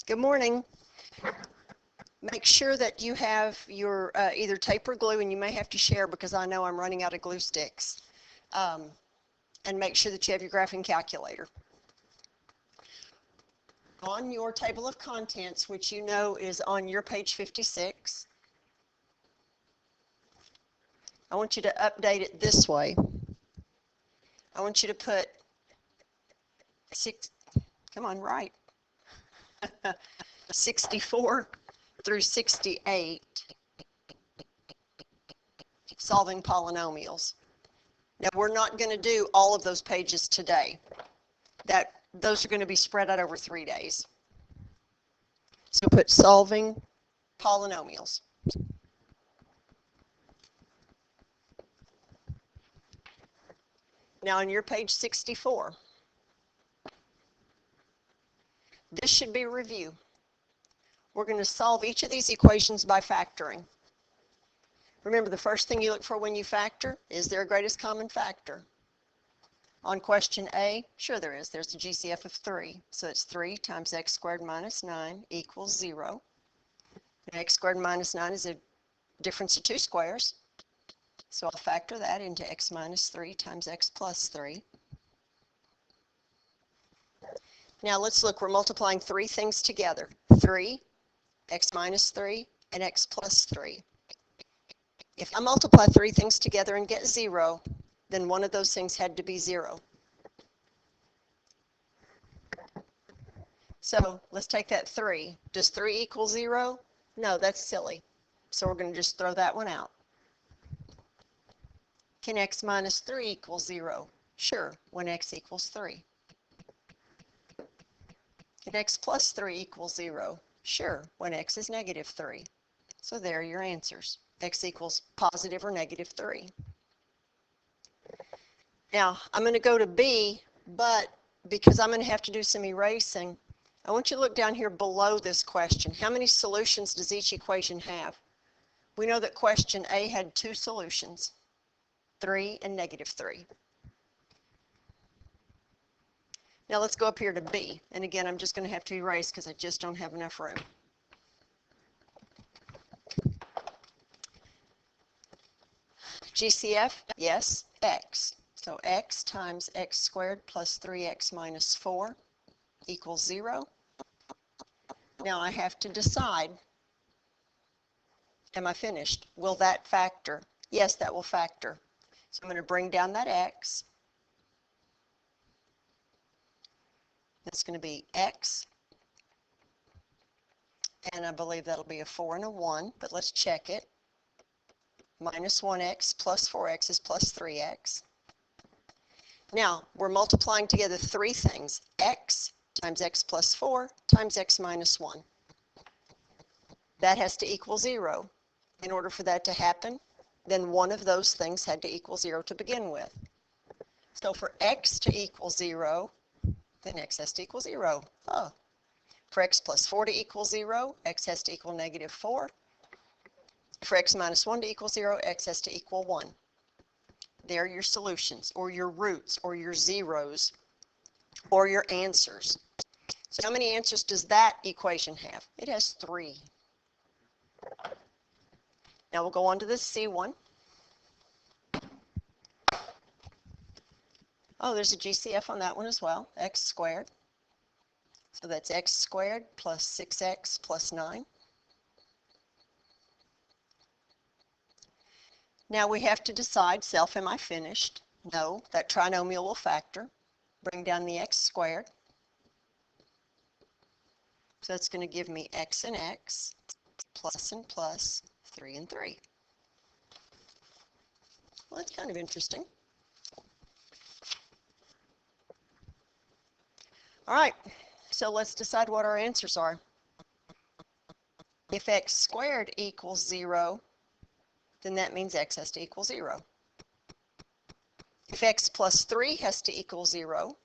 Good morning. Make sure that you have your either tape or glue, and you may have to share because I know I'm running out of glue sticks. And make sure that you have your graphing calculator. On your table of contents, which you know is on your page 56, I want you to update it this way. I want you to put right. 64 through 68, solving polynomials. Now, we're not going to do all of those pages today. Those are going to be spread out over 3 days. So put solving polynomials. Now on your page 64, this should be review. We're going to solve each of these equations by factoring. Remember, the first thing you look for when you factor, is there a greatest common factor? On question A, sure there is. There's a GCF of 3. So it's 3 times x squared minus 9 equals 0. And x squared minus 9 is a difference of 2 squares. So I'll factor that into x minus 3 times x plus 3. Now let's look. We're multiplying 3 things together. 3, x minus 3, and x plus 3. If I multiply 3 things together and get 0, then one of those things had to be 0. So let's take that 3. Does 3 equal 0? No, that's silly. So we're going to just throw that one out. Can x minus 3 equal 0? Sure, when x equals 3. Can x plus 3 equal 0? Sure, when x is negative 3. So there are your answers. X equals positive or negative 3. Now, I'm going to go to B, but because I'm going to have to do some erasing, I want you to look down here below this question. How many solutions does each equation have? We know that question A had 2 solutions, 3 and negative 3. Now let's go up here to B. And again, I'm just going to have to erase because I just don't have enough room. GCF, yes, x. So x times x squared plus 3x minus 4 equals 0. Now I have to decide, am I finished? Will that factor? Yes, that will factor. So I'm going to bring down that x. That's going to be x. And I believe that'll be a 4 and a 1, but let's check it. Minus 1x plus 4x is plus 3x. Now, we're multiplying together 3 things. X times x plus 4 times x minus 1. That has to equal 0. In order for that to happen, then one of those things had to equal 0 to begin with. So for x to equal 0, then x has to equal 0. Oh. For x plus 4 to equal 0, x has to equal negative 4. For x minus 1 to equal 0, x has to equal 1. There are your solutions, or your roots, or your zeros, or your answers. So how many answers does that equation have? It has 3. Now we'll go on to the C1. Oh, there's a GCF on that one as well, x squared. So that's x squared plus 6x plus 9. Now we have to decide, self, am I finished? No, that trinomial will factor. Bring down the x squared. So that's going to give me x and x, plus and plus, 3 and 3. Well, that's kind of interesting. All right, so let's decide what our answers are. If x squared equals 0, then that means x has to equal 0. If x plus 3 has to equal 0,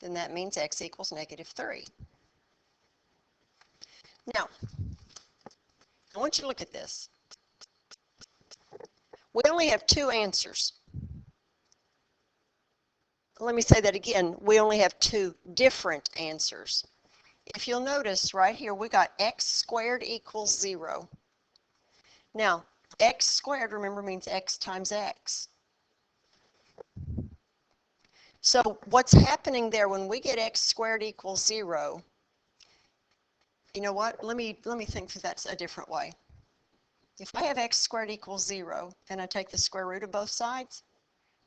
then that means x equals negative 3. Now, I want you to look at this. We only have 2 answers. Let me say that again. We only have 2 different answers. if you'll notice right here, we got x squared equals 0. Now, x squared, remember, means x times x. So what's happening there when we get x squared equals 0? You know what? Let me think through that a different way. If I have x squared equals 0 and I take the square root of both sides,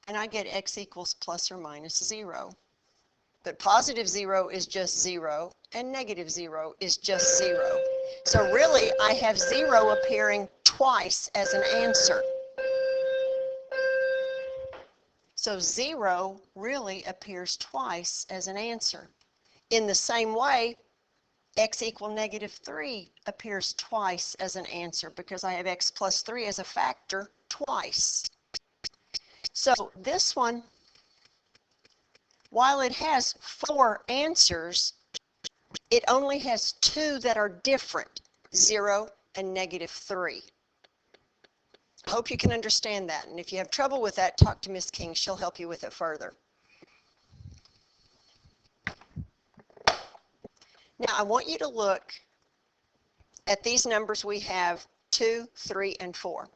and I get x equals plus or minus 0. But positive 0 is just 0, and negative 0 is just 0. So really, I have 0 appearing twice as an answer. So 0 really appears twice as an answer. In the same way, x equal negative 3 appears twice as an answer because I have x plus 3 as a factor twice. So this one, while it has 4 answers, it only has 2 that are different, 0 and negative 3. I hope you can understand that. And if you have trouble with that, talk to Miss King. She'll help you with it further. Now, I want you to look at these numbers we have, 2, 3, and 4.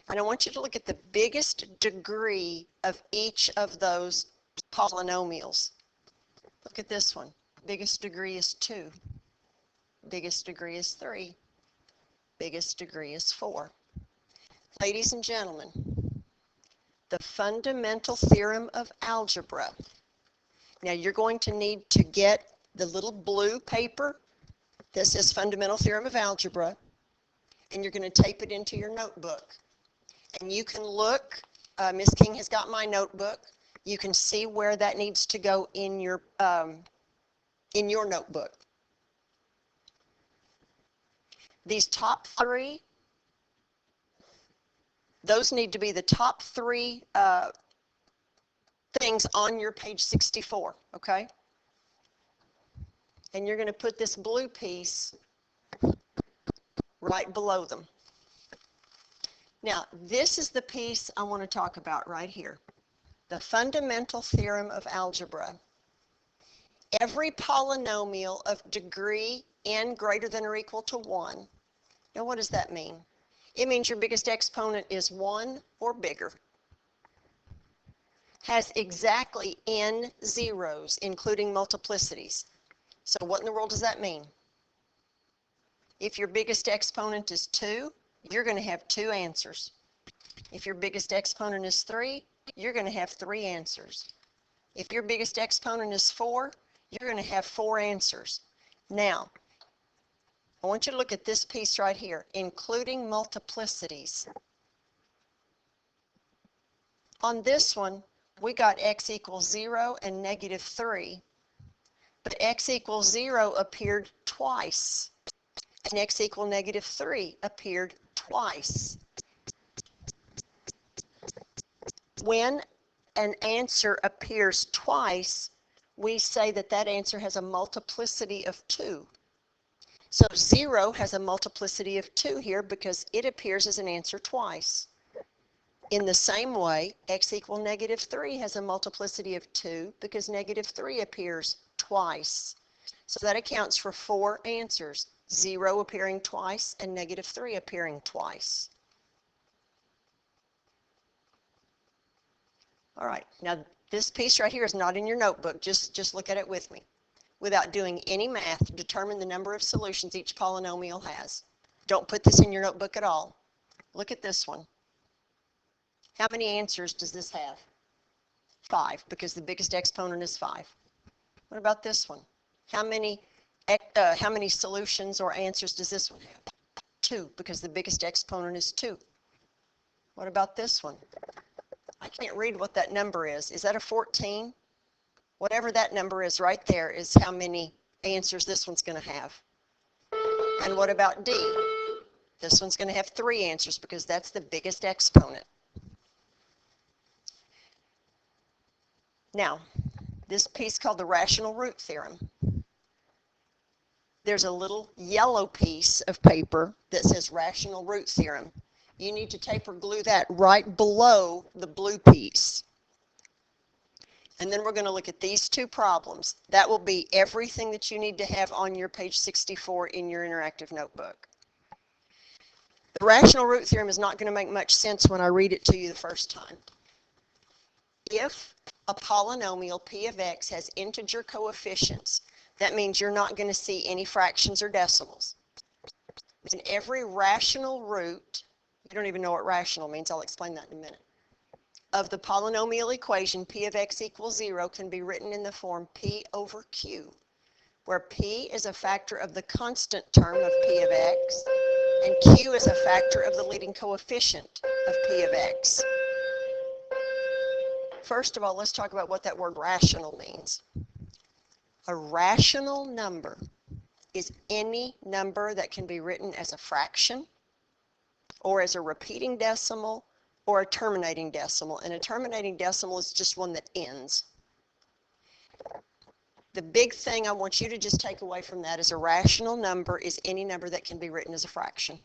And I want you to look at the biggest degree of each of those polynomials. Look at this one. Biggest degree is 2. Biggest degree is 3. Biggest degree is 4. Ladies and gentlemen, the fundamental theorem of algebra. Now you're going to need to get the little blue paper that says Fundamental Theorem of Algebra, and you're going to tape it into your notebook. And you can look, Miss King has got my notebook. You can see where that needs to go in your notebook. These top 3, those need to be the top 3 things on your page 64, okay? And you're going to put this blue piece right below them. Now, this is the piece I want to talk about right here. The fundamental theorem of algebra. Every polynomial of degree n greater than or equal to 1. Now, what does that mean? It means your biggest exponent is 1 or bigger. Has exactly n zeros, including multiplicities. So what in the world does that mean? If your biggest exponent is 2, you're going to have 2 answers. If your biggest exponent is 3, you're going to have 3 answers. If your biggest exponent is 4, you're going to have 4 answers. Now, I want you to look at this piece right here, including multiplicities. On this one, we got x equals 0 and negative 3. But x equals 0 appeared twice, and x equal negative 3 appeared twice. When an answer appears twice, we say that that answer has a multiplicity of 2. So 0 has a multiplicity of 2 here because it appears as an answer twice. In the same way, x equal negative 3 has a multiplicity of 2 because negative 3 appears twice. So that accounts for 4 answers, 0 appearing twice and negative 3 appearing twice. All right, now this piece right here is not in your notebook. Just look at it with me. Without doing any math, determine the number of solutions each polynomial has. Don't put this in your notebook at all. Look at this one. How many answers does this have? 5, because the biggest exponent is 5. What about this one? How many solutions or answers does this one have? 2, because the biggest exponent is 2. What about this one? I can't read what that number is. Is that a 14? Whatever that number is right there is how many answers this one's going to have. And what about D? This one's going to have 3 answers because that's the biggest exponent. Now, this piece called the rational root theorem. There's a little yellow piece of paper that says rational root theorem. You need to tape or glue that right below the blue piece. And then we're going to look at these two problems. That will be everything that you need to have on your page 64 in your interactive notebook. The rational root theorem is not going to make much sense when I read it to you the first time. If a polynomial p of x has integer coefficients, that means you're not going to see any fractions or decimals. In every rational root, you don't even know what rational means, I'll explain that in a minute, of the polynomial equation p of x equals 0 can be written in the form p over q, where p is a factor of the constant term of p of x, and q is a factor of the leading coefficient of p of x. First of all, let's talk about what that word rational means. A rational number is any number that can be written as a fraction, or as a repeating decimal, or a terminating decimal. And a terminating decimal is just one that ends. The big thing I want you to just take away from that is a rational number is any number that can be written as a fraction.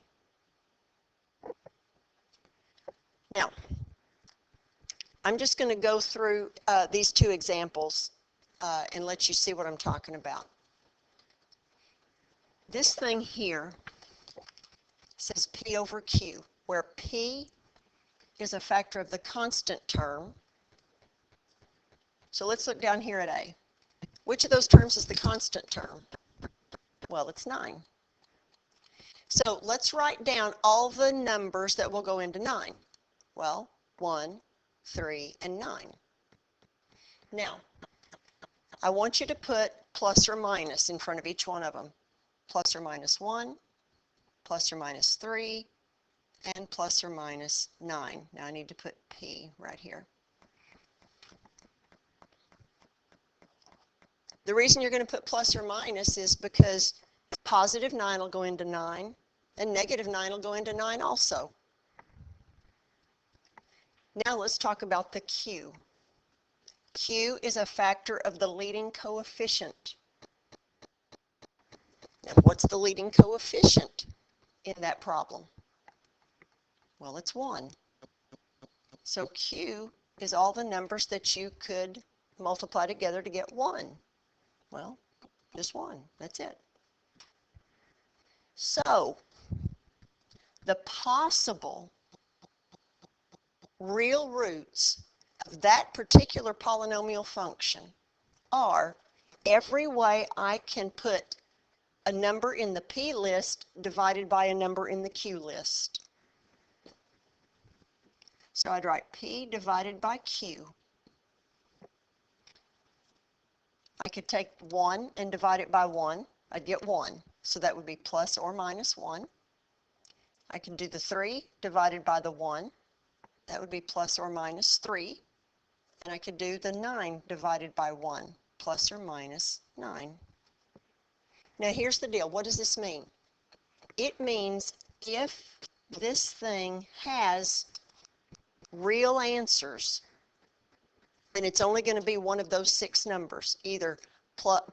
Now, I'm just going to go through these two examples and let you see what I'm talking about. This thing here says p over q, where p is a factor of the constant term. So let's look down here at A. Which of those terms is the constant term? Well, it's 9. So let's write down all the numbers that will go into 9. Well, 1, 3, and 9. Now, I want you to put plus or minus in front of each one of them. Plus or minus 1, plus or minus 3, and plus or minus 9. Now I need to put P right here. The reason you're going to put plus or minus is because positive 9 will go into 9, and negative 9 will go into 9 also. Now let's talk about the Q. Q is a factor of the leading coefficient. Now, what's the leading coefficient in that problem? Well, it's 1. So Q is all the numbers that you could multiply together to get 1. Well, just 1. That's it. So the possible real roots of that particular polynomial function are every way I can put a number in the P list divided by a number in the Q list. So I'd write P divided by Q. I could take 1 and divide it by 1. I'd get 1. So that would be plus or minus 1. I can do the 3 divided by the 1. That would be plus or minus 3. And I could do the 9 divided by 1, plus or minus 9. Now here's the deal. What does this mean? It means if this thing has real answers, then it's only going to be one of those 6 numbers, either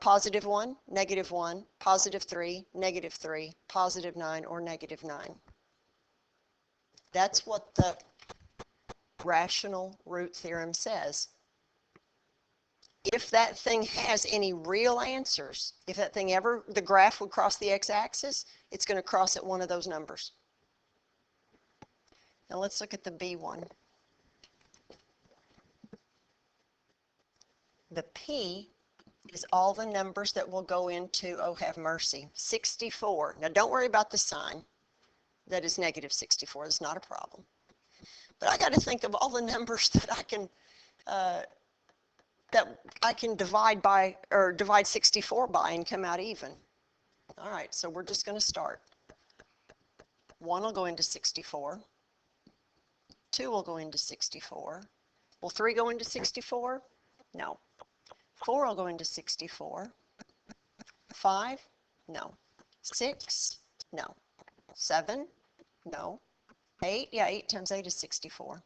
positive 1, negative 1, positive 3, negative 3, positive 9, or negative 9. That's what the rational root theorem says. If that thing has any real answers, if that thing ever, the graph would cross the x-axis, it's going to cross at one of those numbers. Now let's look at the B one. The P is all the numbers that will go into, oh have mercy, 64. Now don't worry about the sign. That is negative 64. It's not a problem. But I got to think of all the numbers that I can divide by, or divide 64 by and come out even. All right, so we're just going to start. 1 will go into 64. 2 will go into 64. Will 3 go into 64? No. 4 will go into 64. 5? No. 6? No. 7? No. 8? Yeah, 8 times 8 is 64.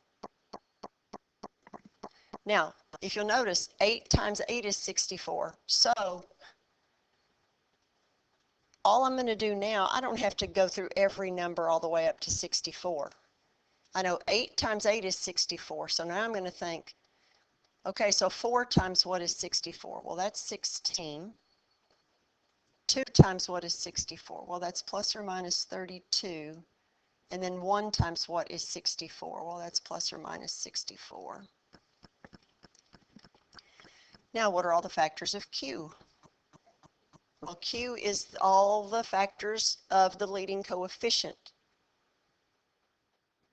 Now, if you'll notice, 8 times 8 is 64. So, all I'm going to do now, I don't have to go through every number all the way up to 64. I know 8 times 8 is 64. So now I'm going to think, Okay, so 4 times what is 64? Well, that's 16. 2 times what is 64? Well, that's plus or minus 32. And then 1 times what is 64? Well, that's plus or minus 64. Now, what are all the factors of Q? Well, Q is all the factors of the leading coefficient.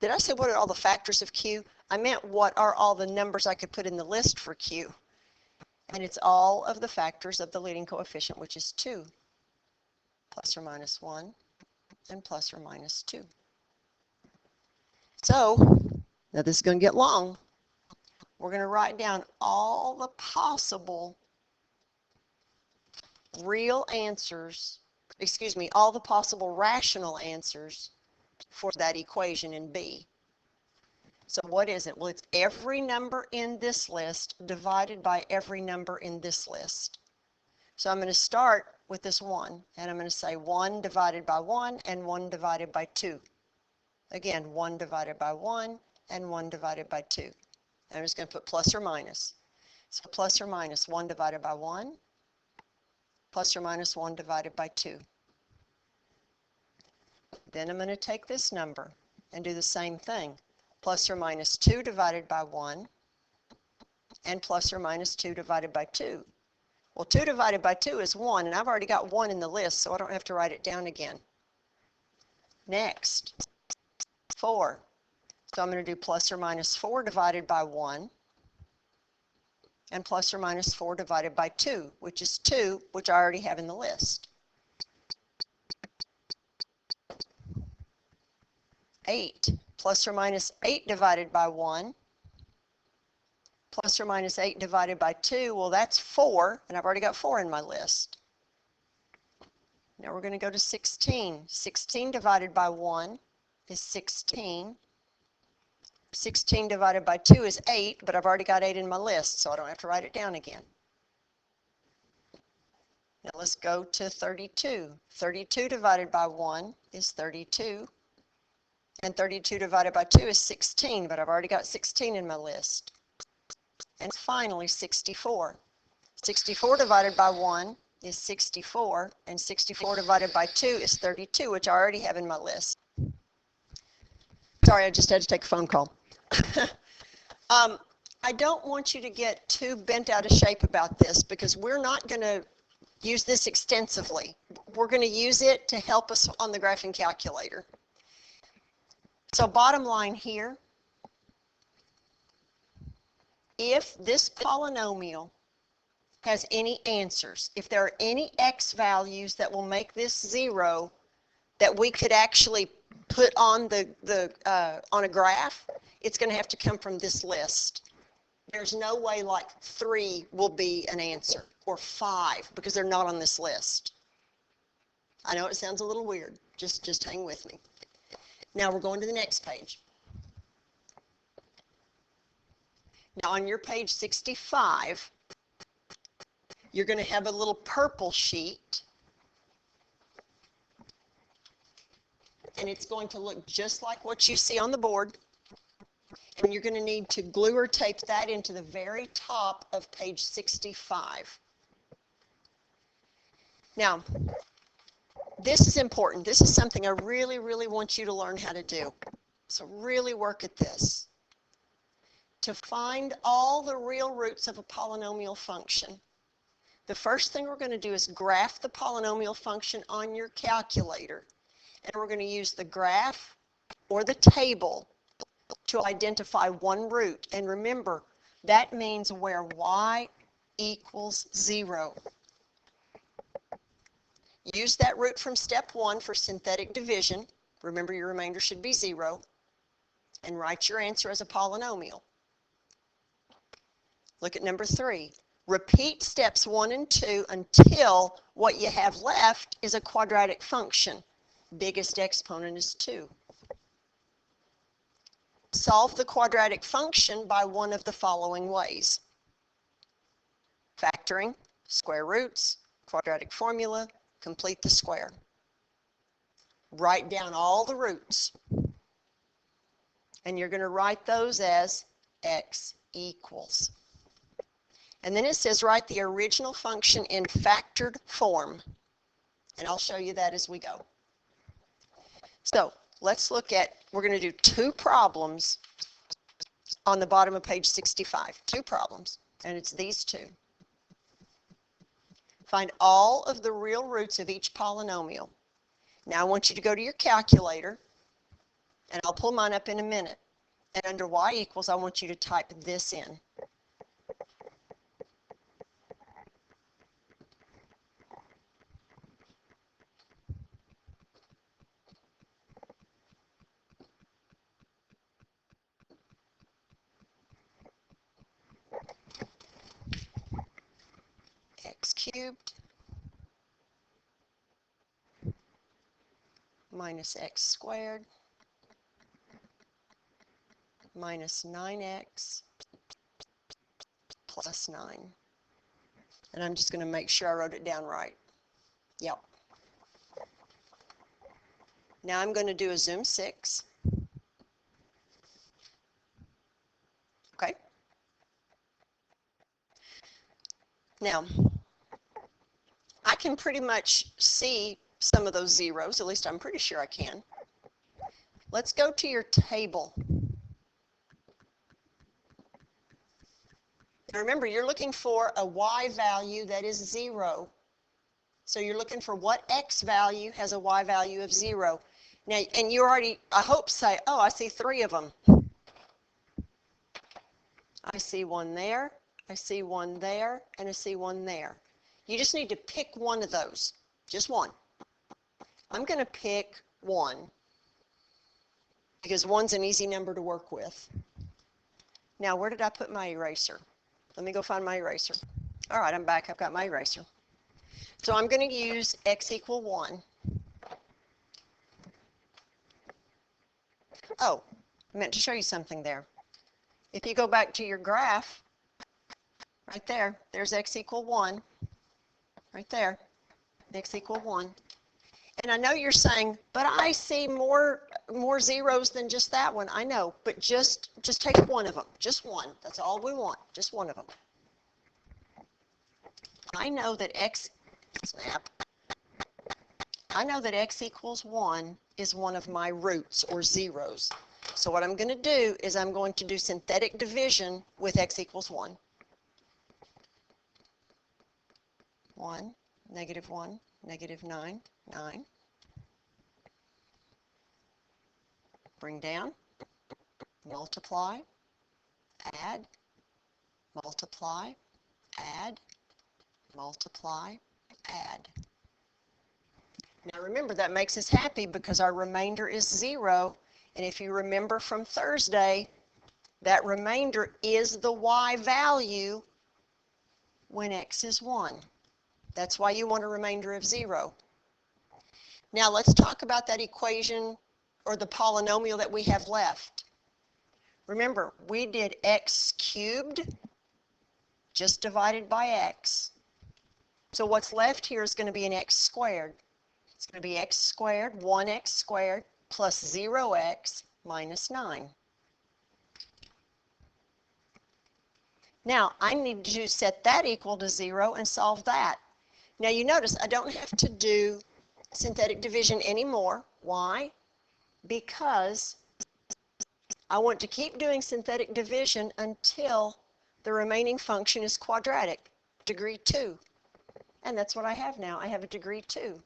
Did I say what are all the factors of Q? I meant what are all the numbers I could put in the list for Q. And it's all of the factors of the leading coefficient, which is 2, plus or minus 1, and plus or minus 2. So, now this is going to get long. We're going to write down all the possible real answers, all the possible rational answers for that equation in B. So what is it? Well, it's every number in this list divided by every number in this list. So I'm going to start with this 1, and I'm going to say 1 divided by 1 and 1 divided by 2. Again, 1 divided by 1 and 1 divided by 2. I'm just going to put plus or minus. So plus or minus 1 divided by 1, plus or minus 1 divided by 2. Then I'm going to take this number and do the same thing. Plus or minus 2 divided by 1, and plus or minus 2 divided by 2. Well, 2 divided by 2 is 1, and I've already got 1 in the list, so I don't have to write it down again. Next, 4. So I'm going to do plus or minus 4 divided by 1, and plus or minus 4 divided by 2, which is 2, which I already have in the list. 8. Plus or minus 8 divided by 1, plus or minus 8 divided by 2, well, that's 4, and I've already got 4 in my list. Now we're going to go to 16. 16 divided by 1 is 16. 16 divided by 2 is 8, but I've already got 8 in my list, so I don't have to write it down again. Now let's go to 32. 32 divided by 1 is 32. And 32 divided by 2 is 16, but I've already got 16 in my list. And finally, 64. 64 divided by 1 is 64, and 64 divided by 2 is 32, which I already have in my list. Sorry, I just had to take a phone call. I don't want you to get too bent out of shape about this, because we're not going to use this extensively. We're going to use it to help us on the graphing calculator. So bottom line here, if this polynomial has any answers, if there are any x values that will make this 0 that we could actually put on on a graph, it's going to have to come from this list. There's no way like 3 will be an answer, or 5, because they're not on this list. I know it sounds a little weird. Just hang with me. Now we're going to the next page. Now on your page 65, you're going to have a little purple sheet, and it's going to look just like what you see on the board, and you're going to need to glue or tape that into the very top of page 65. Now, this is important. This is something I really, really want you to learn how to do. So really work at this. To find all the real roots of a polynomial function, the first thing we're going to do is graph the polynomial function on your calculator. And we're going to use the graph or the table to identify one root. And remember, that means where y equals 0. Use that root from step 1 for synthetic division. Remember, your remainder should be 0. And write your answer as a polynomial. Look at number 3. Repeat steps 1 and 2 until what you have left is a quadratic function. Biggest exponent is 2. Solve the quadratic function by one of the following ways: factoring, square roots, quadratic formula, complete the square. Write down all the roots, and you're going to write those as x equals. And then it says write the original function in factored form. And I'll show you that as we go. So let's look at, we're going to do two problems on the bottom of page 65. Two problems, and it's these two. Find all of the real roots of each polynomial. Now I want you to go to your calculator, and I'll pull mine up in a minute. And under y equals, I want you to type this in. X cubed minus x squared minus 9x plus 9. And I'm just going to make sure I wrote it down right. Yep. Now I'm going to do a zoom 6. Okay. Now, I can pretty much see some of those zeros, at least I'm pretty sure I can. Let's go to your table. Now remember, you're looking for a y value that is 0. So you're looking for what x value has a y value of 0. Now, and you already, I hope, say, oh, I see 3 of them. I see one there, I see one there, and I see one there. You just need to pick one of those, just one. I'm going to pick 1 because 1's an easy number to work with. Now, where did I put my eraser? Let me go find my eraser. All right, I'm back. I've got my eraser. So I'm going to use x equal 1. Oh, I meant to show you something there. If you go back to your graph, right there, there's x equal 1. Right there, x equal 1. And I know you're saying, but I see more zeros than just that one. I know, but just take one of them. Just one. That's all we want. Just one of them. I know that x equals 1 is one of my roots or zeros. So what I'm going to do is I'm going to do synthetic division with x equals 1. 1, negative 9, 9. Bring down, multiply, add, multiply, add, multiply, add. Now remember, that makes us happy because our remainder is 0. And if you remember from Thursday, that remainder is the y value when x is 1. That's why you want a remainder of 0. Now let's talk about that equation or the polynomial that we have left. Remember, we did x cubed just divided by x. So what's left here is going to be an x squared. It's going to be x squared, 1x squared, plus 0x minus 9. Now, I need to set that equal to 0 and solve that. Now, you notice I don't have to do synthetic division anymore. Why? Because I want to keep doing synthetic division until the remaining function is quadratic, degree 2. And that's what I have now. I have a degree 2.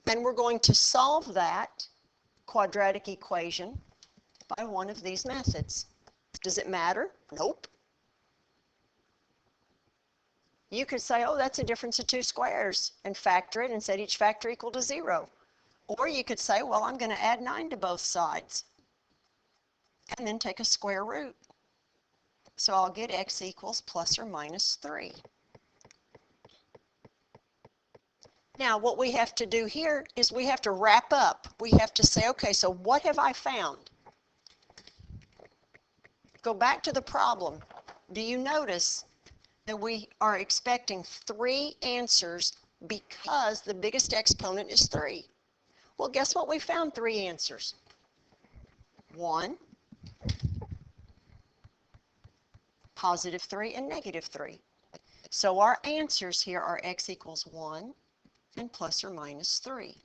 And we're going to solve that quadratic equation by one of these methods. Does it matter? Nope. You could say, oh, that's a difference of 2 squares, and factor it and set each factor equal to 0. Or you could say, well, I'm going to add 9 to both sides, and then take a square root. So I'll get x equals plus or minus 3. Now, what we have to do here is we have to wrap up. We have to say, okay, so what have I found? Go back to the problem. Do you notice that we are expecting 3 answers because the biggest exponent is 3? Well, guess what? We found 3 answers. 1 positive 3 and negative 3. So our answers here are x equals 1 and plus or minus 3.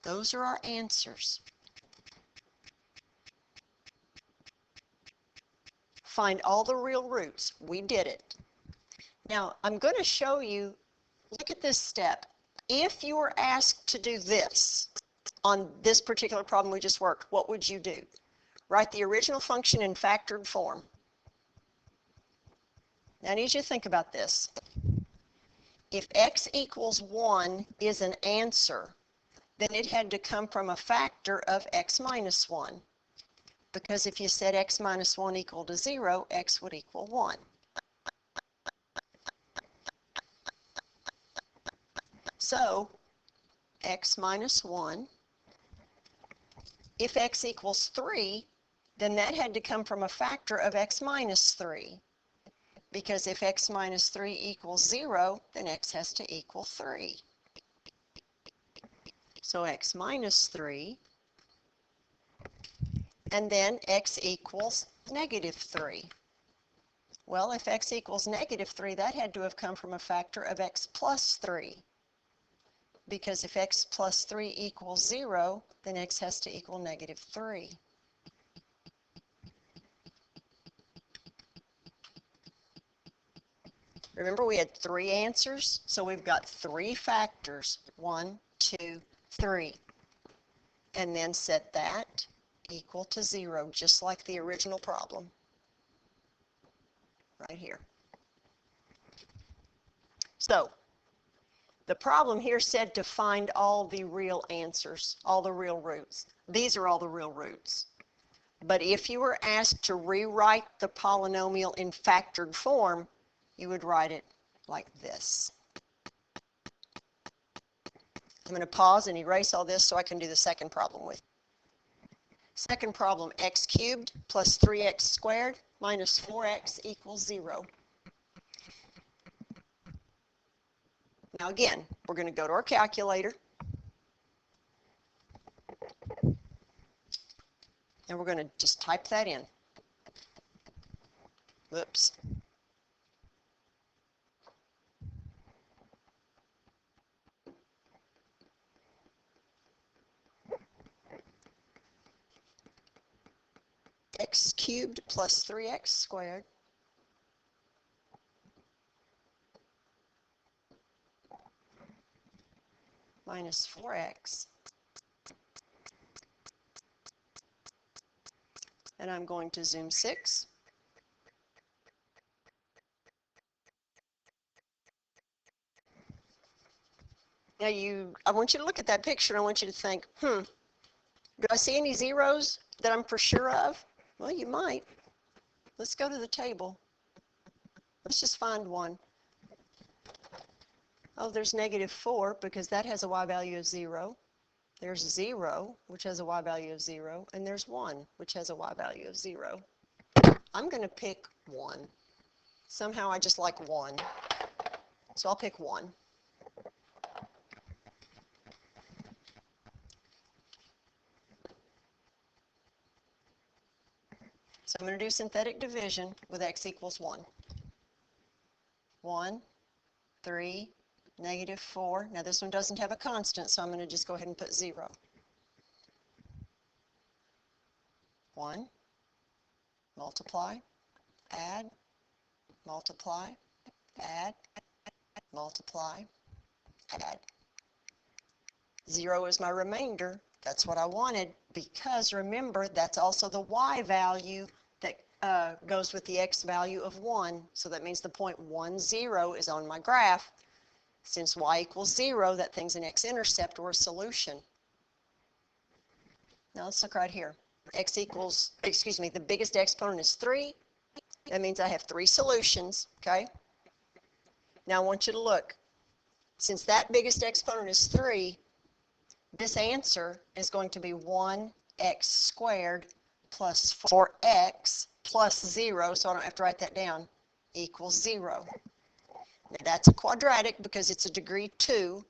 Those are our answers. Find all the real roots. We did it. Now, I'm going to show you, look at this step. If you were asked to do this on this particular problem we just worked, what would you do? Write the original function in factored form. Now, I need you to think about this. If x equals 1 is an answer, then it had to come from a factor of x minus 1. Because if you said x minus 1 equal to 0, x would equal 1. So, x minus 1. If x equals 3, then that had to come from a factor of x minus 3. Because if x minus 3 equals 0, then x has to equal 3. So x minus 3, and then x equals negative 3. Well, if x equals negative 3, that had to have come from a factor of x plus 3. Because if x plus 3 equals 0, then x has to equal negative 3. Remember, we had 3 answers, so we've got 3 factors, 1, 2, 3. And then set that equal to 0, just like the original problem, right here. So, the problem here said to find all the real answers, all the real roots. These are all the real roots. But if you were asked to rewrite the polynomial in factored form, you would write it like this. I'm going to pause and erase all this so I can do the second problem with you. Second problem, x cubed plus 3x squared minus 4x equals 0. Now again, we're going to go to our calculator. And we're going to just type that in. Whoops. X cubed plus 3x squared minus 4x. And I'm going to zoom 6. Now I want you to look at that picture and I want you to think, do I see any zeros that I'm for sure of? Well, you might. Let's go to the table. Let's just find one. Oh, there's negative 4 because that has a y value of 0. There's 0, which has a y value of 0. And there's 1, which has a y value of 0. I'm going to pick 1. Somehow I just like 1. So I'll pick 1. So I'm going to do synthetic division with x equals 1. 1, 3, negative 4. Now this one doesn't have a constant, so I'm going to just go ahead and put 0. 1, multiply, add, multiply, add, multiply, add. 0 is my remainder. That's what I wanted because remember that's also the y value that goes with the x value of 1. So that means the point 1, 0 is on my graph. Since y equals 0, that thing's an x-intercept or a solution. Now let's look right here. X equals, excuse me, the biggest exponent is 3. That means I have 3 solutions, okay? Now I want you to look. Since that biggest exponent is 3, this answer is going to be 1x squared plus 4x plus 0, so I don't have to write that down, equals 0. Now that's a quadratic because it's a degree 2.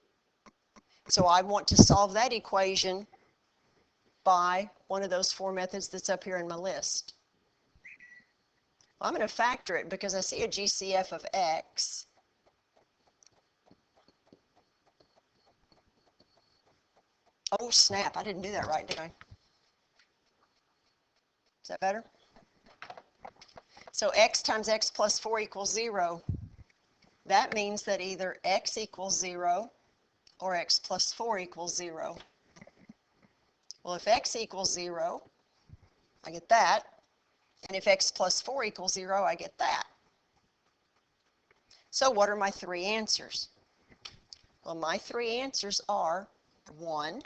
So I want to solve that equation by one of those 4 methods that's up here in my list. Well, I'm going to factor it because I see a GCF of x. Oh, snap. I didn't do that right, did I? Is that better? So x times x plus 4 equals 0. That means that either x equals 0 or x plus 4 equals 0. Well, if x equals 0, I get that. And if x plus 4 equals 0, I get that. So what are my three answers? Well, my three answers are 1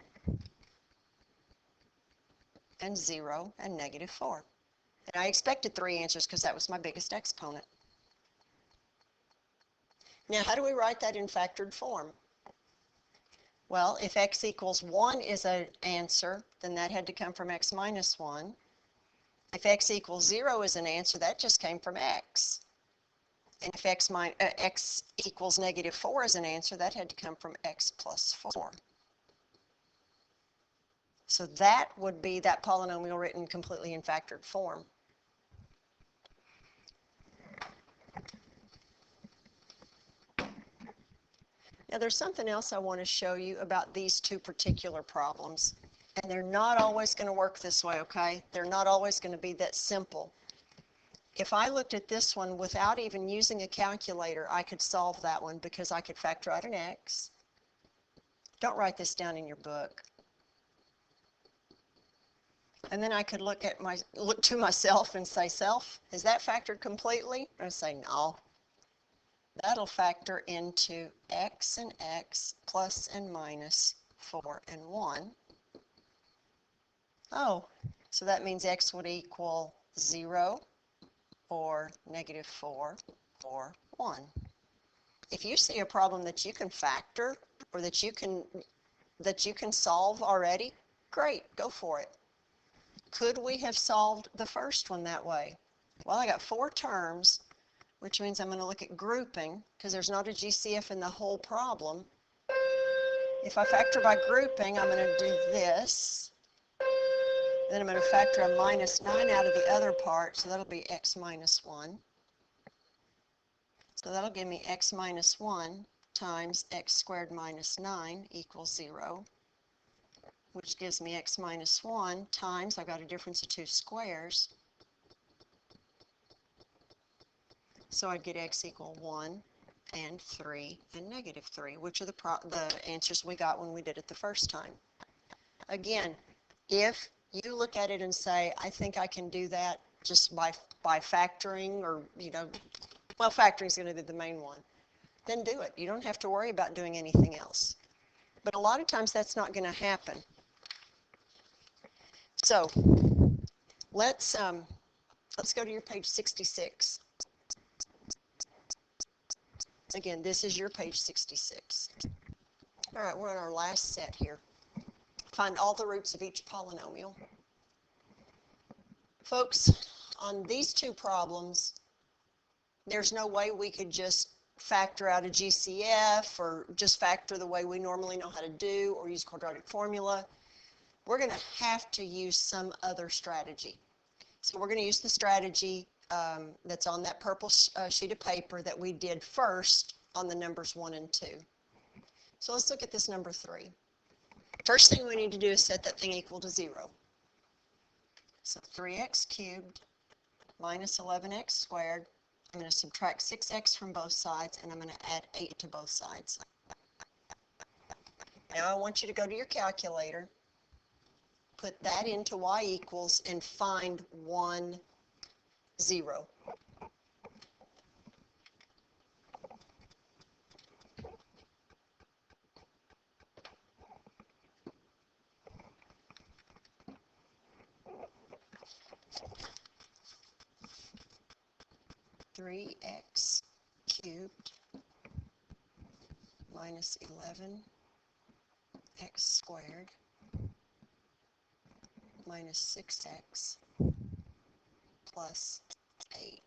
and 0 and negative 4. And I expected three answers because that was my biggest exponent. Now, how do we write that in factored form? Well, if x equals 1 is an answer, then that had to come from x minus 1. If x equals 0 is an answer, that just came from x. And if x equals negative 4 as an answer, that had to come from x plus 4. So that would be that polynomial written completely in factored form. Now there's something else I want to show you about these two particular problems. And they're not always going to work this way, okay? They're not always going to be that simple. If I looked at this one without even using a calculator, I could solve that one because I could factor out an x. Don't write this down in your book. And then I could look to myself and say, self, is that factored completely? And I say, no. That'll factor into x and x plus and minus 4 and 1. Oh, so that means x would equal 0 or negative 4 or 1. If you see a problem that you can factor or that you can solve already, great, go for it. Could we have solved the first one that way? Well, I got 4 terms, which means I'm going to look at grouping because there's not a GCF in the whole problem. If I factor by grouping, I'm going to do this. Then I'm going to factor a minus 9 out of the other part, so that'll be x minus 1. So that'll give me x minus 1 times x squared minus 9 equals 0, which gives me x minus 1 times, I've got a difference of 2 squares. So I'd get x equal 1 and 3 and negative 3, which are the answers we got when we did it the first time. Again, if you look at it and say, I think I can do that just by factoring, or, well, factoring is going to be the main one, then do it. You don't have to worry about doing anything else. But a lot of times that's not going to happen. So let's go to your page 66. Again, this is your page 66. All right, we're on our last set here. Find all the roots of each polynomial. Folks, on these two problems, there's no way we could just factor out a GCF or just factor the way we normally know how to do or use quadratic formula. We're going to have to use some other strategy. So we're going to use the strategy that's on that purple sheet of paper that we did first on the numbers 1 and 2. So let's look at this number 3. First thing we need to do is set that thing equal to 0. So 3x cubed minus 11x squared. I'm going to subtract 6x from both sides, and I'm going to add 8 to both sides. Now I want you to go to your calculator, put that into y equals, and find 1, 0. Three x cubed minus 11x squared minus 6x plus 8.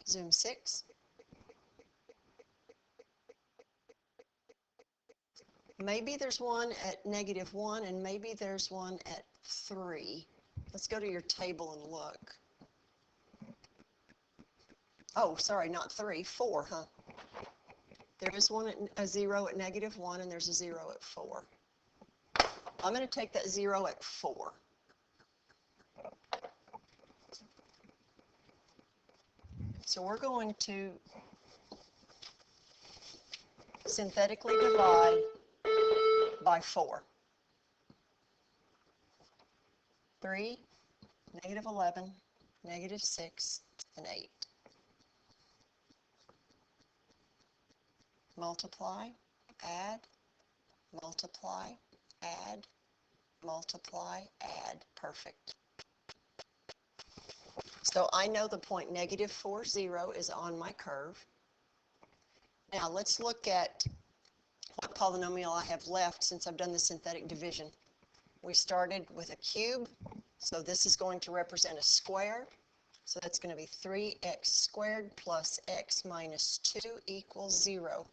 Zoom 6. Maybe there's one at -1 and maybe there's one at 3. Let's go to your table and look. Oh, sorry, not 3, 4, huh? There is one at a 0 at -1 and there's a 0 at 4. I'm going to take that 0 at 4. So we're going to synthetically divide by 4. 3, -11, -6, and 8. Multiply, add, multiply, add, multiply, add. Perfect. So I know the point -4, 0 is on my curve. Now let's look at what polynomial I have left since I've done the synthetic division. We started with a cube, so this is going to represent a square. So that's going to be 3x squared plus x minus 2 equals 0.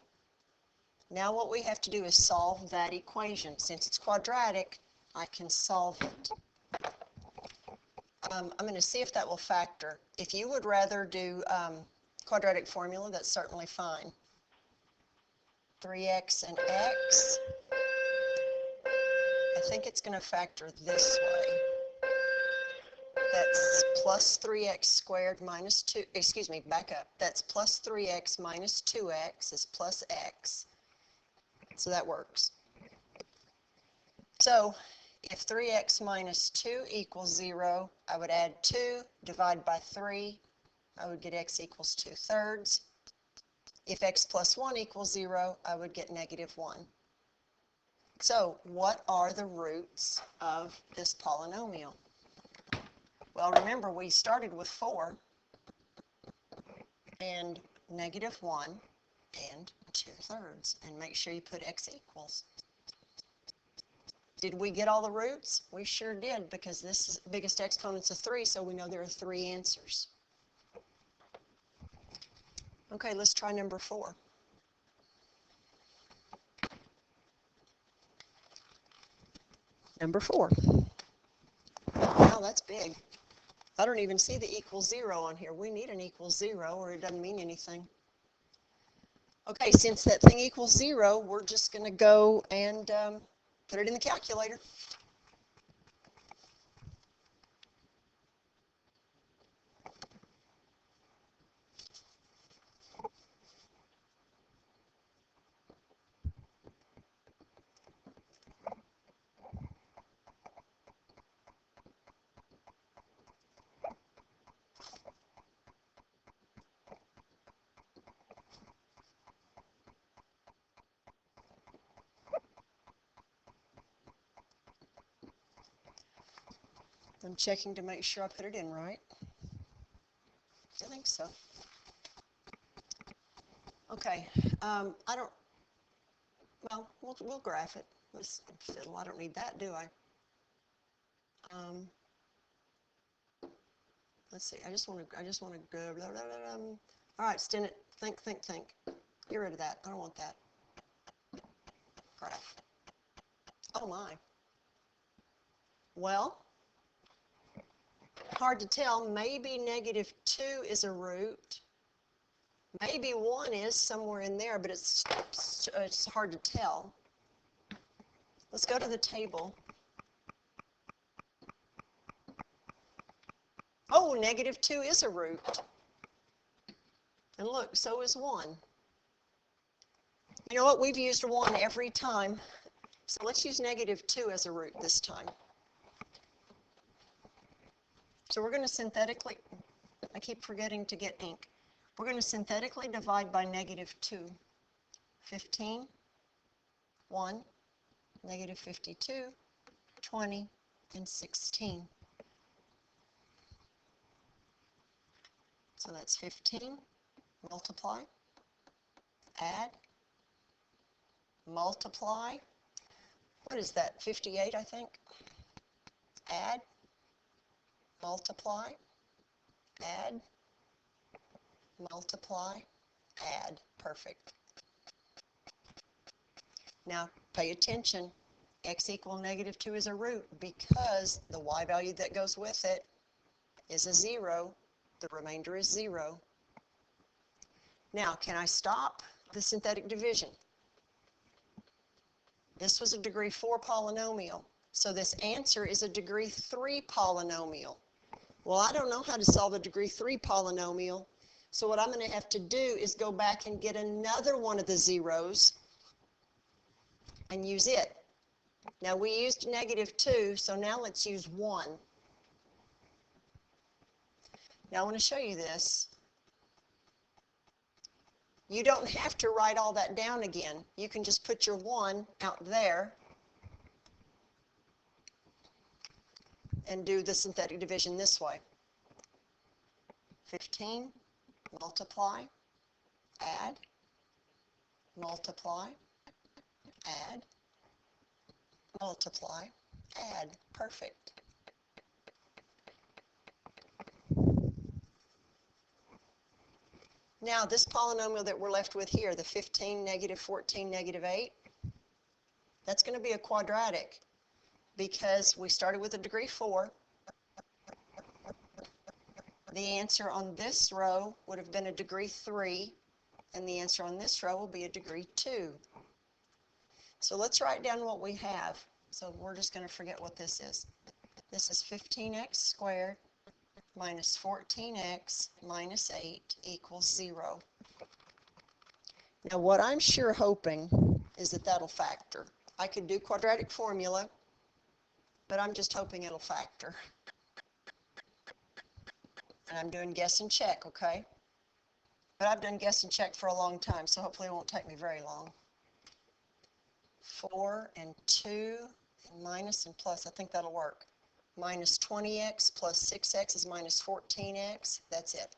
Now what we have to do is solve that equation. Since it's quadratic, I can solve it. I'm going to see if that will factor. If you would rather do quadratic formula, that's certainly fine. 3x and x. I think it's going to factor this way. That's plus 3x squared minus 2, excuse me, back up. That's plus 3x minus 2x is plus x. So that works. So if 3x minus 2 equals 0, I would add 2, divide by 3, I would get x equals 2/3. If x plus 1 equals 0, I would get -1. So what are the roots of this polynomial? Well, remember we started with 4 and -1 and 2/3, and make sure you put x equals. Did we get all the roots? We sure did, because this biggest exponent's a 3, so we know there are 3 answers. Okay, let's try number 4. Number 4. Wow, that's big. I don't even see the equals 0 on here. We need an equals 0 or it doesn't mean anything. Okay, since that thing equals 0, we're just going to go and put it in the calculator. I'm checking to make sure I put it in right. I think so. Okay, I don't, well, we'll graph it. Let's fiddle. I don't need that, do I? Let's see. I just want to go. Blah, blah, blah, blah. All right, Stennett, think. Get rid of that. I don't want that. Graph. Oh my. Well, hard to tell. Maybe -2 is a root. Maybe 1 is somewhere in there, but it's hard to tell. Let's go to the table. Oh, -2 is a root. And look, so is 1. You know what? We've used 1 every time. So let's use -2 as a root this time. So we're going to synthetically, I keep forgetting to get ink. We're going to synthetically divide by -2. 15, 1, -52, 20, and 16. So that's 15, multiply, add, multiply. What is that, 58, I think? Add, multiply, add, multiply, add. Perfect. Now, pay attention. X equal negative 2 is a root because the y value that goes with it is a 0. The remainder is 0. Now, can I stop the synthetic division? This was a degree 4 polynomial, so this answer is a degree 3 polynomial. Well, I don't know how to solve a degree 3 polynomial, so what I'm going to have to do is go back and get another one of the zeros and use it. Now, we used negative 2, so now let's use 1. Now, I want to show you this. You don't have to write all that down again. You can just put your 1 out there and do the synthetic division this way. 15, multiply, add, multiply, add, multiply, add. Perfect. Now, this polynomial that we're left with here, the 15, negative 14, negative 8, that's going to be a quadratic because we started with a degree 4. The answer on this row would have been a degree 3, and the answer on this row will be a degree 2. So let's write down what we have. So we're just going to forget what this is. This is 15x squared minus 14x minus 8 equals 0. Now what I'm sure hoping is that that'll factor. I could do quadratic formula, but I'm just hoping it'll factor. And I'm doing guess and check, okay? But I've done guess and check for a long time, so hopefully it won't take me very long. 4 and 2 and minus and plus, I think that'll work. Minus 20x plus 6x is minus 14x. That's it.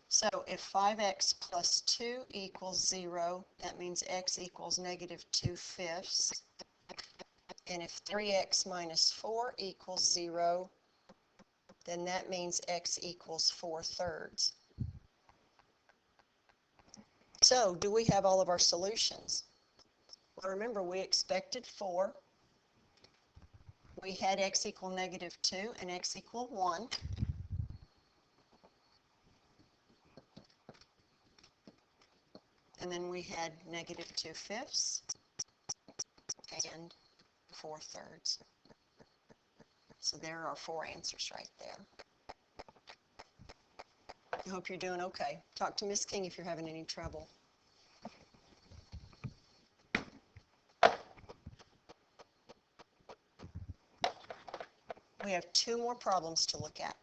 So if 5x plus 2 equals 0, that means x equals negative 2/5. And if 3x minus 4 equals 0, then that means x equals 4/3. So do we have all of our solutions? Well, remember, we expected 4. We had x equal negative 2 and x equal 1. And then we had negative 2/5 and 4/3. So there are 4 answers right there. I hope you're doing okay. Talk to Miss King if you're having any trouble. We have 2 more problems to look at.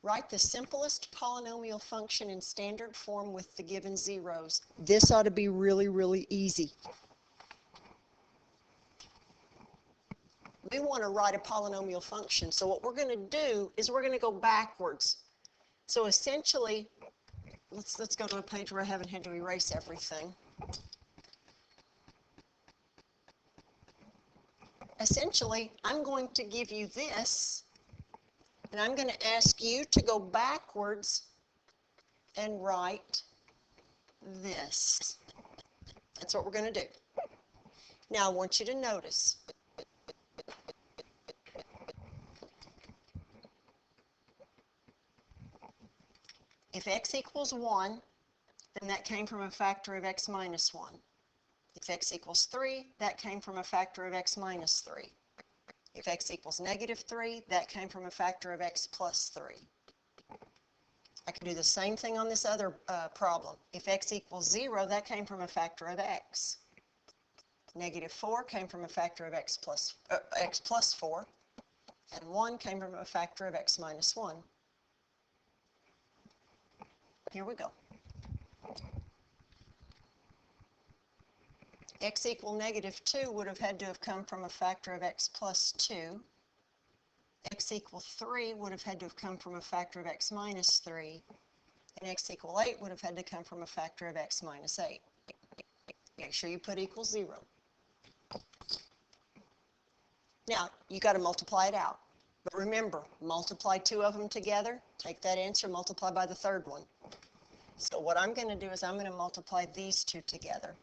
Write the simplest polynomial function in standard form with the given zeros. This ought to be really, really easy. We want to write a polynomial function. So what we're going to do is we're going to go backwards. So essentially, let's go to a page where I haven't had to erase everything. Essentially, I'm going to give you this, and I'm going to ask you to go backwards and write this. That's what we're going to do. Now, I want you to notice. If x equals 1, then that came from a factor of x minus 1. If x equals 3, that came from a factor of x minus 3. If x equals negative 3, that came from a factor of x plus 3. I can do the same thing on this other problem. If x equals 0, that came from a factor of x. Negative 4 came from a factor of x plus 4. And 1 came from a factor of x minus 1. Here we go. X equal negative 2 would have had to have come from a factor of x plus 2. X equal 3 would have had to have come from a factor of x minus 3. And x equal 8 would have had to come from a factor of x minus 8. Make sure you put equals 0. Now, you got to multiply it out. But remember, multiply 2 of them together, take that answer, multiply by the third one. So what I'm going to do is I'm going to multiply these two together.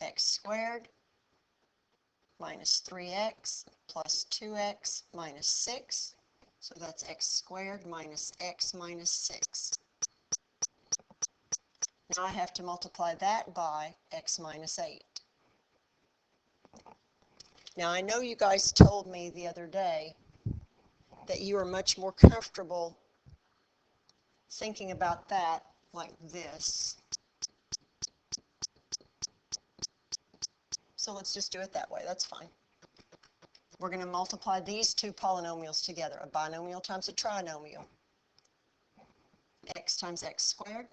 X squared minus 3x plus 2x minus 6. So that's x squared minus x minus 6. Now I have to multiply that by x minus 8. Now I know you guys told me the other day that you are much more comfortable thinking about that like this. So let's just do it that way. That's fine. We're going to multiply these two polynomials together. A binomial times a trinomial. X times x squared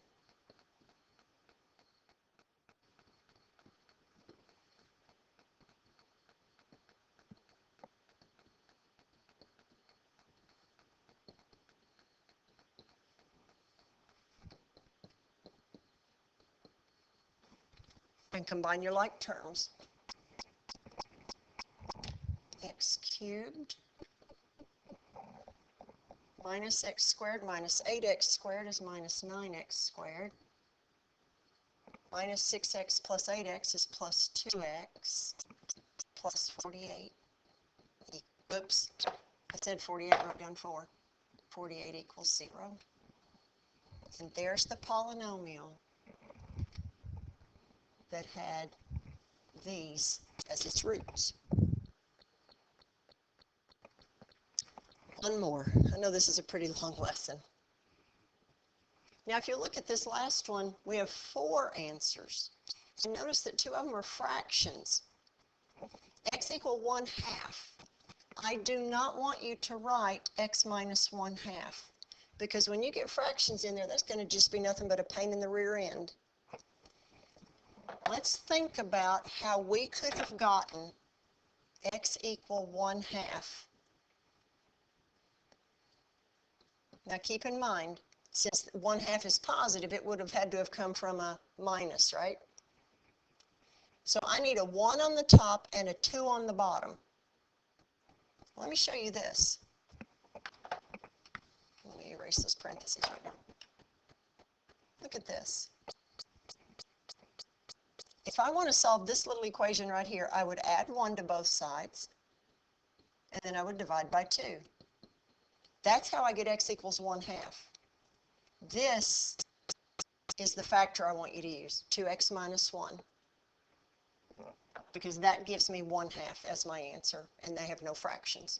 and combine your like terms. X cubed minus x squared minus 8x squared is minus 9x squared. Minus 6x plus 8x is plus 2x plus 48. Oops, I said 48, wrote down 4. 48 equals 0. And there's the polynomial that had these as its roots. One more. I know this is a pretty long lesson. Now, if you look at this last one, we have 4 answers. And notice that 2 of them are fractions. X equal 1/2. I do not want you to write x minus 1/2, because when you get fractions in there, that's going to just be nothing but a pain in the rear end. Let's think about how we could have gotten x equal 1/2. Now keep in mind, since 1/2 is positive, it would have had to have come from a minus, right? So I need a 1 on the top and a 2 on the bottom. Let me show you this. Let me erase those parentheses right now. Look at this. If I want to solve this little equation right here, I would add 1 to both sides, and then I would divide by 2. That's how I get x equals 1/2. This is the factor I want you to use, 2x minus 1, because that gives me 1/2 as my answer, and they have no fractions.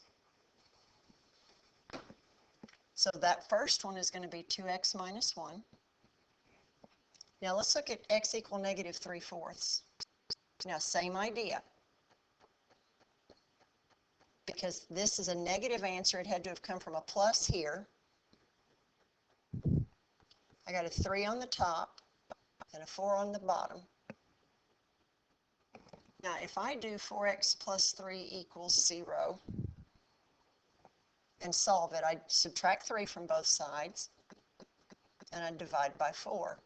So that first one is going to be 2x minus 1. Now let's look at x equal negative 3/4. Now same idea. Because this is a negative answer, it had to have come from a plus here. I got a 3 on the top and a 4 on the bottom. Now if I do 4x plus 3 equals 0 and solve it, I subtract 3 from both sides and I divide by 4.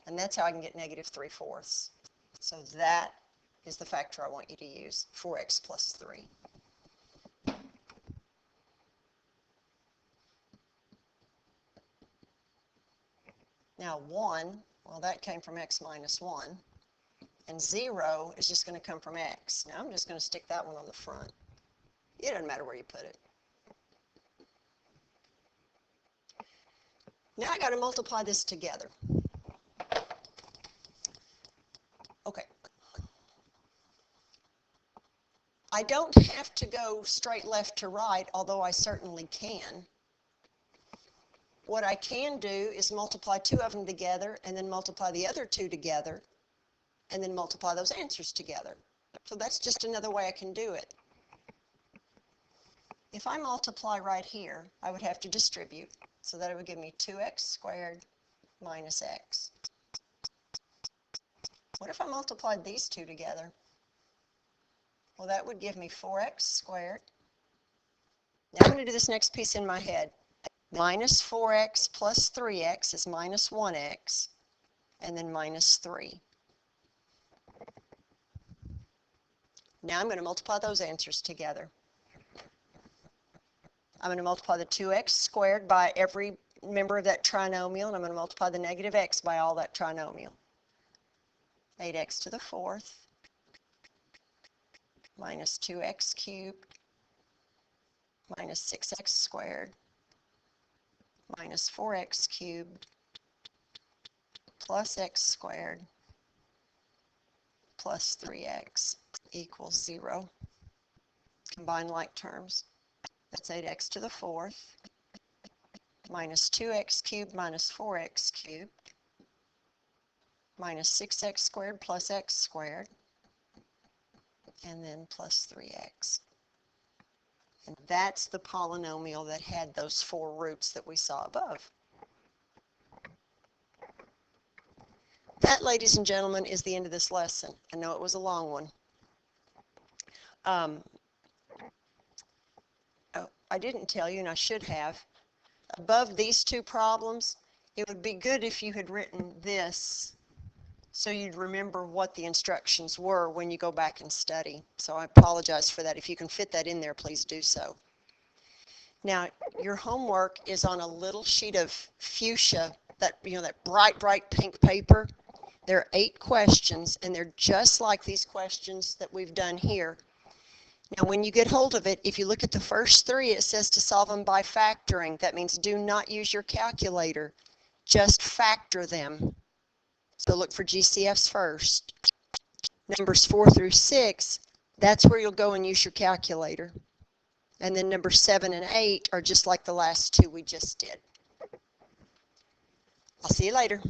And that's how I can get negative 3/4. So that is the factor I want you to use, 4x plus 3. Now 1, well, that came from x minus 1. And 0 is just going to come from x. Now I'm just going to stick that one on the front. It doesn't matter where you put it. Now I got to multiply this together. Okay. I don't have to go straight left to right, although I certainly can. What I can do is multiply 2 of them together and then multiply the other 2 together and then multiply those answers together. So that's just another way I can do it. If I multiply right here, I would have to distribute, so that it would give me 2x squared minus x. What if I multiplied these two together? Well, that would give me 4x squared. Now I'm going to do this next piece in my head. Minus 4x plus 3x is minus 1x, and then minus 3. Now I'm going to multiply those answers together. I'm going to multiply the 2x squared by every member of that trinomial, and I'm going to multiply the negative x by all that trinomial. 8x to the fourth minus 2x cubed minus 6x squared minus 4x cubed plus x squared plus 3x equals 0. Combine like terms. That's 8x to the fourth minus 2x cubed minus 4x cubed minus 6x squared plus x squared, and then plus 3x. And that's the polynomial that had those 4 roots that we saw above. That, ladies and gentlemen, is the end of this lesson. I know it was a long one. Oh, I didn't tell you, and I should have. Above these 2 problems, it would be good if you had written this so you'd remember what the instructions were when you go back and study. So I apologize for that. If you can fit that in there, please do so. Now, your homework is on a little sheet of fuchsia, that bright pink paper. There are 8 questions, and they're just like these questions that we've done here. Now, when you get hold of it, if you look at the first 3, it says to solve them by factoring. That means do not use your calculator. Just factor them. So look for GCFs first. Numbers 4 through 6, that's where you'll go and use your calculator. And then numbers 7 and 8 are just like the last 2 we just did. I'll see you later.